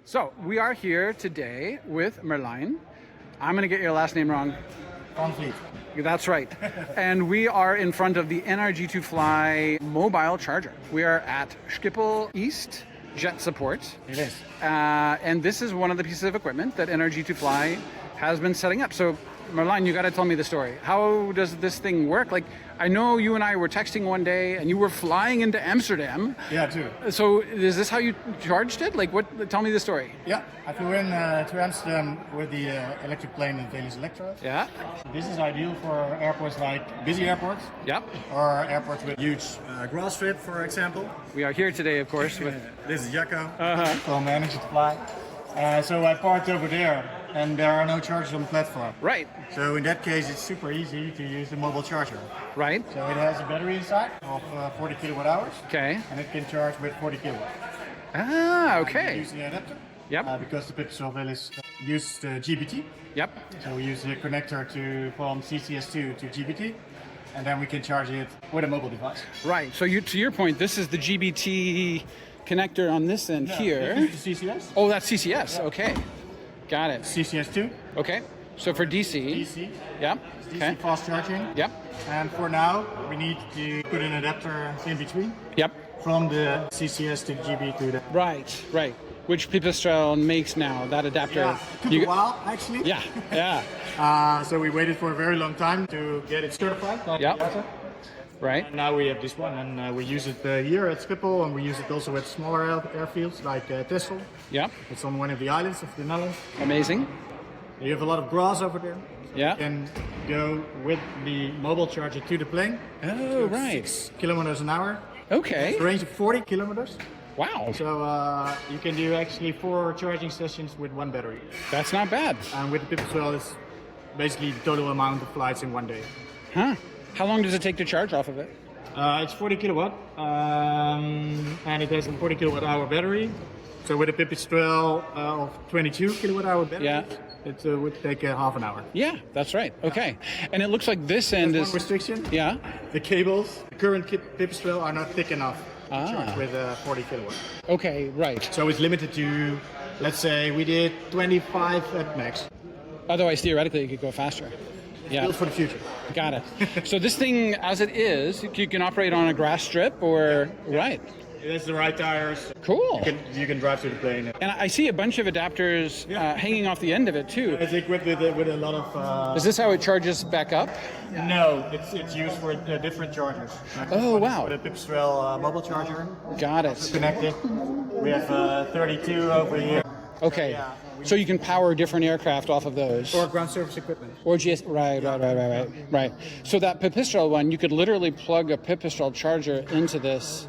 So we are here today with Melijn. I'm going to get your last name wrong. Van Vliet. That's right. And we are in front of the NRG2Fly mobile charger. We are at Schiphol East Jet Support. It is. And this is one of the pieces of equipment that NRG2Fly has been setting up. So Melijn, you got to tell me the story. How does this thing work? Like, I know you and I were texting one day and you were flying into Amsterdam. Yeah, too. So is this how you charged it? Like, what? Tell me the story. Yeah, I flew in to Amsterdam with the electric plane in Velis Electro. Yeah. This is ideal for airports like busy airports. Yep. Or airports with huge grass strip, for example. We are here today, of course, with... This is Jacco from NRG2Fly. So I parked over there, and there are no chargers on the platform. Right. So in that case, it's super easy to use the mobile charger. Right. So it has a battery inside of 40 kilowatt hours. Okay. And it can charge with 40 kilowatts. Ah, okay. We use the adapter. Yep. Because the Pipistrel Velis uses GBT. Yep. So we use the connector from CCS2 to GBT, and then we can charge it with a mobile device. Right. So to your point, this is the GBT connector on this end here. This is the CCS. Oh, that's CCS. Yeah. Okay. Got it. CCS2. Okay. So for DC. DC. Yep. DC Okay. fast charging. Yep. And for now, we need to put an adapter in between. Yep. From the CCS to GB to the... Right. Right. Which Pipistrel makes now, that adapter. Yeah, took a while, actually. Yeah, yeah. So we waited for a very long time to get it certified. Yep. Right. And now we have this one, and we use it here at Schiphol, and we use it also at smaller airfields like Texel. Yep. It's on one of the islands of the Netherlands. Amazing. You have a lot of grass over there. Yeah. You can go with the mobile charger to the plane. Oh, right. 6 kilometers an hour. Okay. It's a range of 40 kilometers. Wow. So you can do actually 4 charging sessions with one battery. That's not bad. And with the Pipistrel, it's basically the total amount of flights in one day. Huh. How long does it take to charge off of it? It's 40 kilowatt, and it has a 40 kilowatt hour battery. So with a Pipistrel of 22 kilowatt hour battery, yeah. It would take half an hour. Yeah, that's right. Okay. And it looks like this end There's is... one restriction. Yeah. The cables, the current Pipistrel are not thick enough to charge with 40 kilowatt. Okay, right. So it's limited to, let's say we did 25 at max. Otherwise, theoretically, it could go faster. Yeah. Built for the future. Got it. So this thing, as it is, you can operate on a grass strip or... Yeah. Right. It has the right tires. Cool. You can drive to the plane. And I see a bunch of adapters hanging off the end of it too. It's equipped with a lot of... Is this how it charges back up? No, it's used for different chargers. Oh, wow. For the Pipistrel mobile charger. Got it. Connected. We have 32 over here. Okay. Yeah. So you can power different aircraft off of those. Or ground service equipment. Or GS, right. So that Pipistrel one, you could literally plug a Pipistrel charger into this,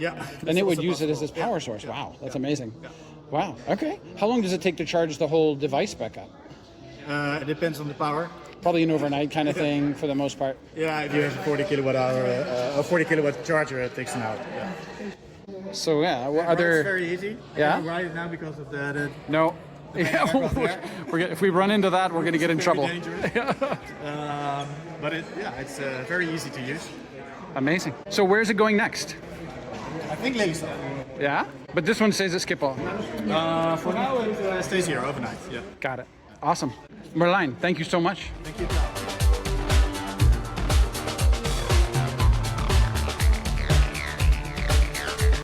and it would use it as its power source. Wow, that's amazing. Yeah. Wow, okay. How long does it take to charge the whole device back up? It depends on the power. Probably an overnight kind of thing for the most part. Yeah, if you have a 40 kilowatt hour, a 40 kilowatt charger, it takes an hour. Yeah. So yeah, are there? It's very easy. Yeah. I can ride it now because of the No. Yeah, if we run into that, we're going to get in trouble. But it's very easy to use. Amazing. So where's it going next? I think Lelystad. Yeah? But this one stays at Schiphol. For now, it stays here overnight. Yeah. Got it. Awesome. Melijn, thank you so much. Thank you.